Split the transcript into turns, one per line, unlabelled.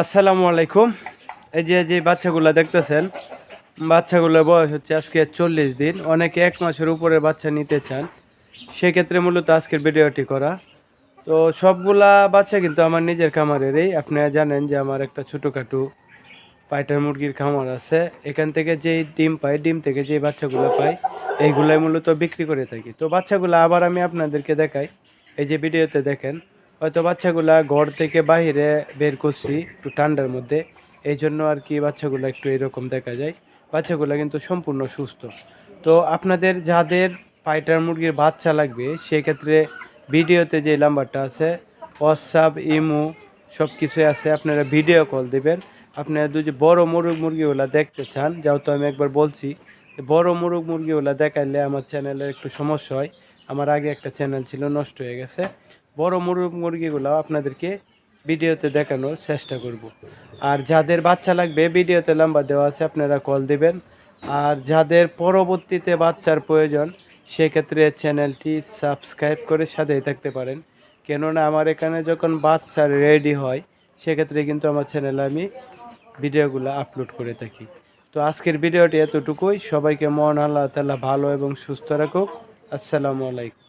আসসালামু আলাইকুম। এই যে বাচ্চাগুলো দেখতেছেন, বাচ্চাগুলোর বয়স হচ্ছে আজকে 40 দিন। অনেকে 1 মাসের উপরে বাচ্চা নিতে চান, সেক্ষেত্রে মূলত আজকের ভিডিওটি করা। তো সবগুলা বাচ্চা কিন্তু আমার নিজের খামারেরই। আপনারা জানেন যে আমার একটা ছোটোখাটো পাইটার মুরগির খামার আছে। এখান থেকে যেই ডিম পাই, ডিম থেকে যেই বাচ্চাগুলো পাই, এইগুলাই মূলত বিক্রি করে থাকি। তো বাচ্চাগুলো আবার আমি আপনাদেরকে দেখাই। এই যে ভিডিওতে দেখেন, হয়তো বাচ্চাগুলা ঘর থেকে বাইরে বের করছি একটু ঠান্ডার মধ্যে, এই জন্য আর কি বাচ্চাগুলো একটু এরকম দেখা যায়। বাচ্চাগুলো কিন্তু সম্পূর্ণ সুস্থ। তো আপনাদের যাদের পাইটার মুরগির বাচ্চা লাগবে, সেক্ষেত্রে ভিডিওতে যে নাম্বারটা আছে, হোয়াটসঅ্যাপ, ইমো সব কিছুই আছে। আপনারা ভিডিও কল দিবেন। আপনারা যদি বড় মুরগিগুলা দেখতে চান, যেহেতু আমি একবার বলছি, বড় মুরগিগুলা দেখাইলে আমার চ্যানেলের একটু সমস্যা হয়। আমার আগে একটা চ্যানেল ছিল, নষ্ট হয়ে গেছে। বড় মুরগিগুলো আপনাদেরকে ভিডিওতে দেখানোর চেষ্টা করব। আর যাদের বাচ্চা লাগবে, ভিডিওতে নাম্বার দেওয়া আছে, আপনারা কল দিবেন। আর যাদের পরবর্তীতে বাচ্চার প্রয়োজন, সেক্ষেত্রে চ্যানেলটি সাবস্ক্রাইব করে সাথেই থাকতে পারেন। কেননা আমার এখানে যখন বাচ্চা রেডি হয়, সেক্ষেত্রে কিন্তু আমার চ্যানেলে আমি ভিডিওগুলো আপলোড করে থাকি। তো আজকের ভিডিওটি এতটুকুই। সবাইকে মহান আল্লাহ তাআলা ভালো এবং সুস্থ রাখুক। আসসালামু আলাইকুম।